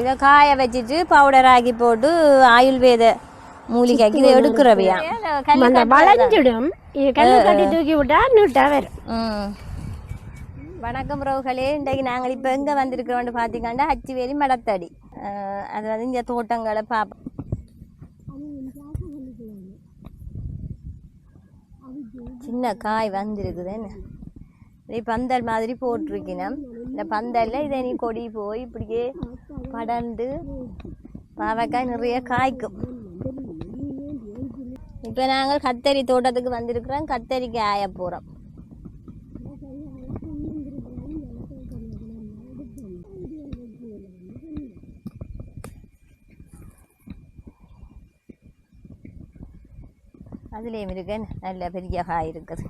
இதை காய வச்சுட்டு பவுடர் ஆக்கி போட்டு ஆயுர்வேத மூலிகைக்கு இதை எடுக்கிறவையா வளைஞ்சிடும். கல்லு கட்டி தூக்கி விட்டா நீட்டா வரும். வணக்கம் ரோகளே. இன்றைக்கு நாங்கள் இப்போ எங்கே வந்திருக்கிறோம்னு பார்த்தீங்கன்னா அச்சுவேலி மடத்தடி. அது வந்து இந்த தோட்டங்களை பார்ப்போம். சின்ன காய் வந்திருக்குதுன்னு பந்தல் மாதிரி போட்டிருக்கணும். இந்த பந்தலில் இதை நீ கொடி போய் இப்படியே படர்ந்து பாவக்காய் நிறைய காய்க்கும். இப்போ நாங்கள் கத்தரி தோட்டத்துக்கு வந்திருக்கிறோம். கத்தரிக்கு ஆய போகிறோம். அதுலேயும் இருக்கு, நல்ல பெரிய காய் இருக்குது.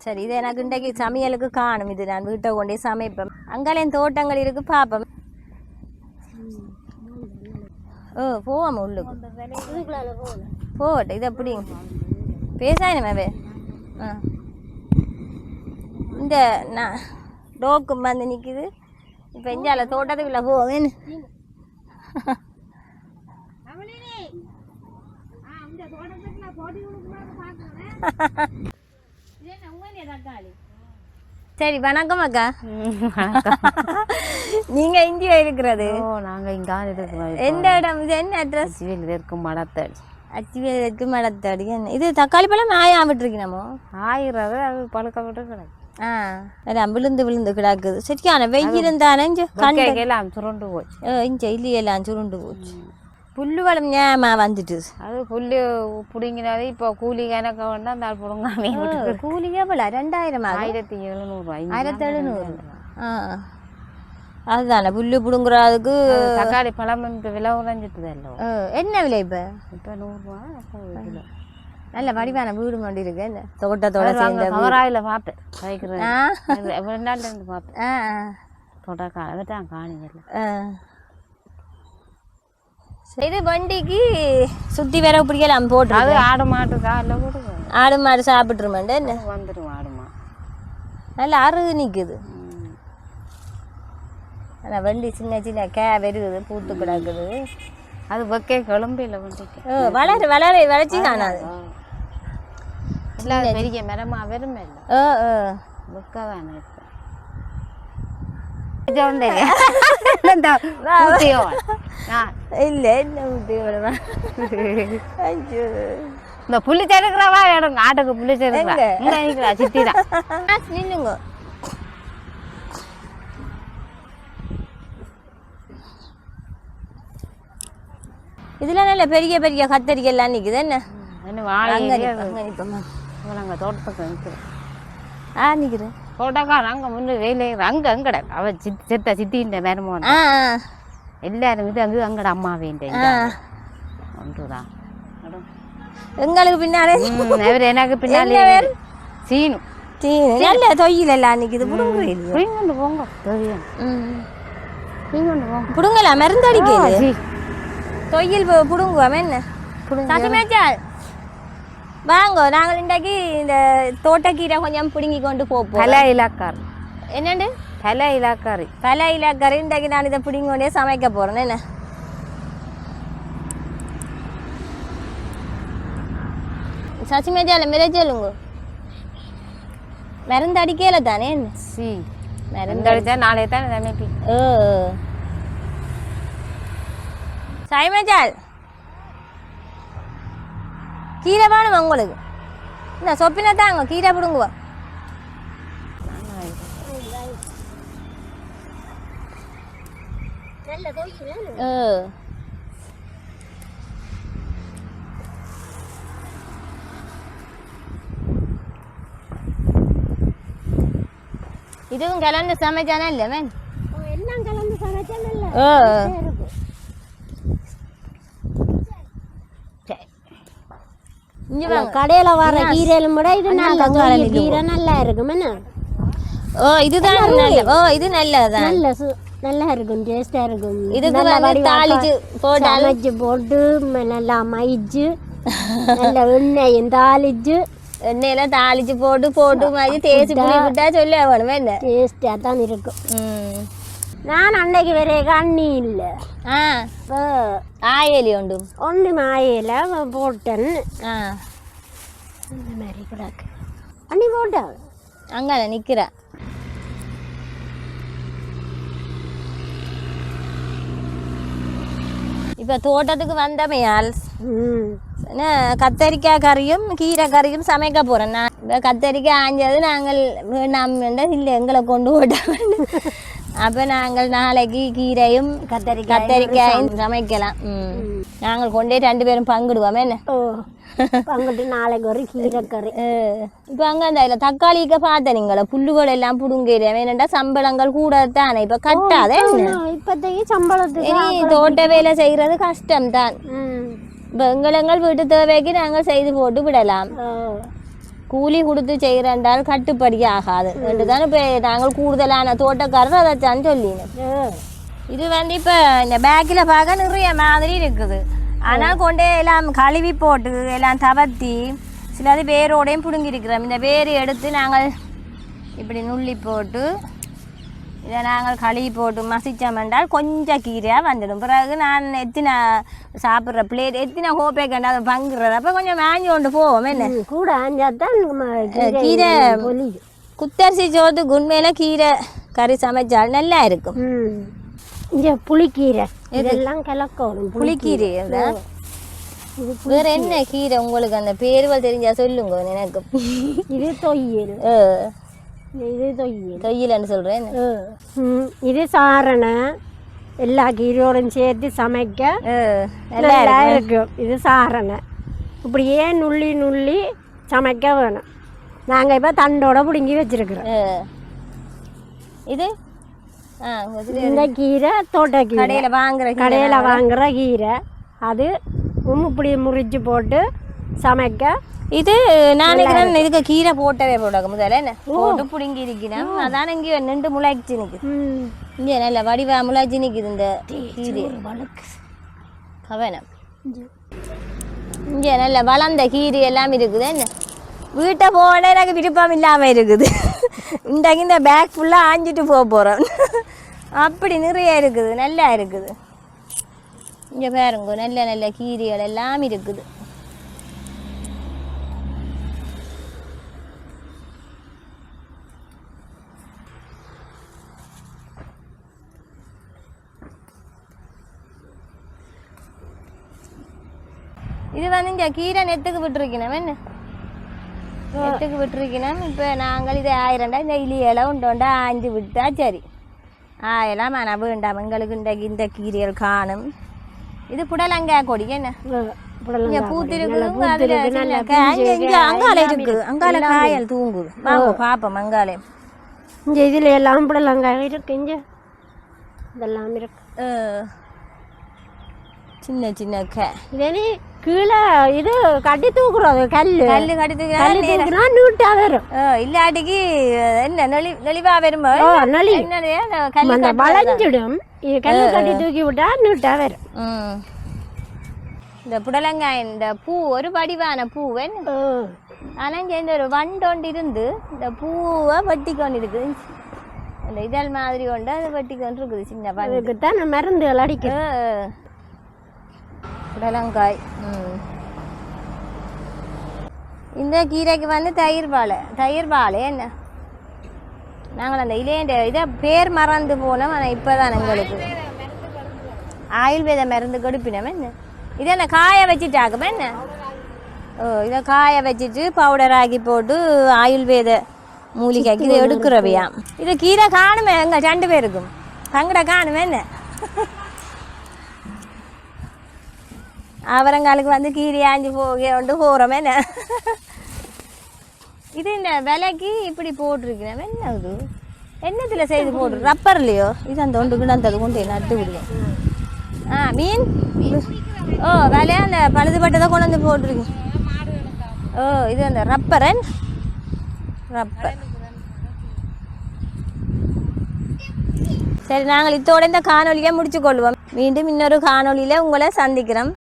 சரி, இது எனக்கு இன்றைக்கு சமையலுக்கு காணும். இது நான் வீட்டை கொண்டே சமைப்பேன். அங்காலையும் தோட்டங்கள் இருக்கு, பார்ப்போம். போவாம உள்ளுக்கு போகட்டும். இது அப்படி பேசாயனமே. இந்த நான் டோக்கும் வந்து நிற்குது. இப்போ இஞ்சால தோட்டத்துக்குள்ள போவேன்னு சரி. வணக்கம் அக்கா. நீங்க இந்தியா இருக்கிறது? நாங்க இங்க இருக்கிறோம். எந்த இடம் இது? என்ன அட்ரஸ்? அச்சுவேலியில இருக்கும் மடத்தடி. அச்சுவேலியில இருக்கு மடத்தடி. என்ன இது? தக்காளி பழம் ஆயா விட்டுருக்கீனமோ? ஆயிரம் அது பழுக்க விட்டு கிடக்கு. விழுந்து விழுந்து கிடக்குது. சரியான வெயில் இருந்தானே எல்லாம் சுருண்டு போச்சு. இஞ்ச இல்லையெல்லாம் சுருண்டு போச்சு. புல்லு வளம் ஏமா வந்துட்டு அது புல்லு பிடிங்கினாலே இப்போ கூலி கணக்க வேண்டாம். அந்த பிடுங்காமே கூலி எவ்வளோ? 2000? 1700. 1700. அதுதானே புல்லு பிடுங்குறதுக்கு. தக்காளி பழம் இப்போ விலை உறைஞ்சிட்டு இல்லை. என்ன விலை இப்போ? இப்போ 100 ரூபா. நல்ல வடிவான வீடு கொண்டு இருக்கு. என்ன தோட்டத்தோட கவராயில் பார்த்தேன் கைக்கிறேன். இருந்து பார்த்தேன் தோட்டக்கால தான் காணிகள். இது வண்டிக்கு சுற்றி வேற பிடிக்கலாம் போட்டு. அது ஆடு மாட்டுக்கா இல்லை போட்டு ஆடு மாடு சாப்பிட்டுருமாண்டு வந்துடும். ஆடு மாடு நல்லா அறுது நிற்குது. ஆனால் வண்டி சின்ன சின்ன வருகுது, பூத்து கிடக்குது. அது வைக்க கிளம்பு இல்லை வண்டிக்கு. வளர்ச்சி காணாது. இல்லை பெரிய மரமா வெறுமே இல்லை. வைக்கதானே இப்போ இல்ல என்ன இந்த புள்ளி செருக்கிறவா எடுங்க. ஆட்டுக்கு புள்ளி செருக்கிறா சித்திதான். நில்லுங்க. இதுல நல்ல பெரிய பெரிய கத்தரிக்கை எல்லாம் நிக்குது. என்ன தோட்டத்துக்கு நிற்கிறேன். நிக்கிறேன் தோட்டக்கார அங்க முன்னு வெயில அங்க அங்கட அவ செத்த சித்தின்ற மேரமோன எல்லாரும் இது அங்கே அங்கட அம்மா வேண்டேன் ஒன்றுதான். எங்களுக்கு பின்னாலே அவர் எனக்கு பின்னாலே சீனு நல்ல தொழில் எல்லாம் நிற்குது. புடுங்க போங்க தெரியும். புடுங்கலாம் மருந்து அடிக்கிறது. தொழில் புடுங்குவோம். என்ன சசிமேச்சால் வாங்க. நாங்கள் இன்றைக்கு இந்த தோட்டக்கீரை கொஞ்சம் பிடுங்கி கொண்டு போப்போம். பல இலாக்காரி. என்னண்டு? பல இலாக்காரி. பல இலாக்காரி. இன்றைக்கு நான் இதை பிடுங்கி கொண்டே சமைக்க போகிறேன். என்ன சசிமேஜால மிரச்சலுங்க மருந்து அடிக்கல தானே? என்ன மருந்து அடித்தா நாளே தானே சமைப்பி. சைமேஜால் கீரை வேணும் உங்களுக்கு? இந்த சொப்பினா தாங்க கீரை பிடுங்குவோம். இதுவும் கலந்து சமைச்சானா இல்லை மேன்? எல்லாம் கலந்து சமைச்சான கடையில வர கீரையிலும் கூட இது நல்ல கீரை நல்லா இருக்கும். என்ன ஓ இதுதான் நல்ல. ஓ இது நல்லதுதான். நல்லா இருக்கும், டேஸ்டா இருக்கும். இதுக்கு வந்து தாளிச்சு போட்டு சமைச்சு போட்டு நல்லா மயிச்சு நல்ல எண்ணெயும் தாளிச்சு எண்ணெயில தாளிச்சு போட்டு மாதிரி தேய்ச்சி புளி விட்டா சொல்ல வேணும். என்ன டேஸ்டா தான் இருக்கும். நான் அன்னைக்கு வேற கண்ணி இல்லை, ஆயலி உண்டு ஒன்று மாயில போட்டேன். இந்த மாதிரி கிடக்கு அண்ணி போட்டா அங்கே நிற்கிற. இப்போ தோட்டத்துக்கு வந்தமையால் கத்தரிக்காய் கறியும் கீரை கறியும் சமைக்க போகிறேன். நான் இப்போ கத்தரிக்காய் ஆஞ்சது நாங்கள் வேண்டாம் இல்லை எங்களை கொண்டு போட்டோம். அப்போ நாங்கள் நாளைக்கு கீரையும் கத்தரிக்காயும் சமைக்கலாம். நாங்கள் கொண்டே 2 பேரும் பங்கிடுவோம். என்ன பங்கிட்டு நாளைக்கு ஒரு கீரை கறி. இப்போ அங்கே அந்த தக்காளிக்கு பார்த்தேன் நீங்கள புல்லுகள் எல்லாம் பிடுங்கிறேன். வேணுண்டா சம்பளங்கள் கூட தானே இப்போ கட்டாத. இப்போதைக்கு சம்பளத்துக்கு தோட்ட வேலை செய்கிறது கஷ்டம்தான். இப்போ எங்கள் வீட்டு தேவைக்கு நாங்கள் செய்து போட்டு விடலாம். கூலி கொடுத்து செய்கிறண்டால் கட்டுப்படி ஆகாது என்று தான் இப்போ நாங்கள் கூடுதலான தோட்டக்காரர் அதைத்தான் சொல்லினோம். இது வந்து இப்போ இந்த பேக்கில் பார்க்க நிறைய மாதிரி இருக்குது. ஆனால் கொண்டே எல்லாம் கழுவி போட்டு எல்லாம் தவத்தி சிலது வேரோடையும் பிடுங்கிருக்கிறோம். இந்த வேர் எடுத்து நாங்கள் இப்படி நுள்ளி போட்டு இதை நாங்கள் கழுவி போட்டு மசிச்சோம்னால் கொஞ்சம் கீரையாக வந்துடும். பிறகு நான் எத்தின சாப்பிட்ற பிளேட் எத்தின ஹோப்பே கண்டு அதை பங்குறது அப்போ கொஞ்சம் மேஞ்சி கொண்டு போவோம். என்ன கூட ஆஞ்சாதான் கீரை குத்தரிசி சோத்துக்கு உண்மையில கீரை கறி சமைச்சால் நல்லா இருக்கும். இங்கே புளிக்கீரை இதெல்லாம் கிளக்கணும். புளிக்கீரை வேற என்ன கீரை உங்களுக்கு அந்த பேருவல் தெரிஞ்சா சொல்லுங்க எனக்கு. இது தொய்யல். இது தொய்யல்னு சொல்றேன். இது சாரணை எல்லா கீரையோடும் சேர்த்து சமைக்க நல்லா இருக்கும். இது சாரணை இப்படியே நுள்ளி நுள்ளி சமைக்க வேணும். நாங்கள் இப்போ தண்டோட பிடுங்கி வச்சிருக்கிறோம். இது இந்த கீரை தோட்டக்கீரை கடையில் வாங்குற கீரை. அது இப்படி முறிச்சு போட்டு சமைக்க. இது நான் இதுக்கு கீரை போட்டவே போட்டாங்க முதல்ல என்ன போட்டு பிடுங்கி இருக்கிறேன். அதான் இங்கே நின்று முளைச்சி நிற்குது. இங்கே நல்ல வடிவா முளைச்சி நிற்குது இந்த கீரை கவனம். இங்கே நல்ல வளர்ந்த கீரை எல்லாம் இருக்குது. என்ன வீட்டை போன எனக்கு விருப்பம் இல்லாமல் இருக்குது. இன்றைக்கு இந்த பேக் ஃபுல்லாக ஆஞ்சிட்டு போக போகிறோம். அப்படி நிறைய இருக்குது, நல்லா இருக்குது. இங்கே பாருங்க நல்ல நல்ல கீரைகள் எல்லாம் இருக்குது. இது வந்து இங்கே கீரை நெத்துக்கு விட்டுருக்கணும். என்ன நெத்துக்கு விட்டுருக்கணும். இப்போ நாங்கள் இது 1000 இந்த இலியெல்லாம் உண்டோண்டா ஆஞ்சு விட்டா சரி. எல்லாம் நான் வேண்டாம் எங்களுக்கு இந்த கீரைகள் காணும். இது புடலங்காய் கொடி. என்ன பூத்திருக்குது. அங்கால இருக்குது, அங்கால காயல் தூங்குது. வாங்க பாப்போம் அங்காலே. இங்கே இதில் எல்லாம் புடலங்காய் இருக்கு. இங்கே இதெல்லாம் இருக்கு சின்ன சின்ன காய். இதே கீழே இது கட்டி தூக்குறது கல்லு கட்டி தூக்குனா நீட்டா வரும். இல்லாட்டிக்கு என்ன நெளிவா வருமா வளைஞ்சிடும். இது கல்லு கட்டி தூக்கி விட்டா நீட்டா வரும். இந்த புடலங்காய் இந்த பூ ஒரு வடிவான பூ. ஆனால் இங்கே இந்த ஒரு வண்டோண்டு இருந்து இந்த பூவை வெட்டி கொண்டு இருக்குது. இந்த இதழ் மாதிரி கொண்டு அதை வெட்டி கொண்டு இருக்குது. சின்ன தான் மருந்துகள் அடிக்க புடலங்காய். இந்த கீரைக்கு வந்து தயிர் வாழை. என்ன நாங்கள் அந்த இதை பேர் மறந்து போனோம். ஆனால் இப்போ தான் எங்களுக்கு ஆயுர்வேத மருந்து கொடுப்பினோம். என்ன இதை என்ன காய வச்சுட்டாக்கும். என்ன இதை காய வச்சுட்டு பவுடர் ஆக்கி போட்டு ஆயுர்வேத மூலிகைக்கு இதை எடுக்கிறவையாம். இது கீரை காணுமே எங்க 2 பேருக்கும் தங்கட காணுமே. என்ன அவரங்காலுக்கு வந்து கீரை ஆஞ்சி போகிறோம். என்ன இது இந்த விலைக்கு இப்படி போட்டிருக்கிறேன். என்ன இது என்னத்தில் செய்து போட்டு ரப்பர்லையோ இது அந்த ஒன்று அந்த கொண்டு நட்டு விடுவோம். மீன் விலையா அந்த பழுதுபட்டதை கொண்டு வந்து போட்டிருக்கேன். இது அந்த ரப்பர் சரி, நாங்கள் இதோட இந்த காணொலியை முடிச்சு கொள்வோம். மீண்டும் இன்னொரு காணொலியில உங்களை சந்திக்கிறோம்.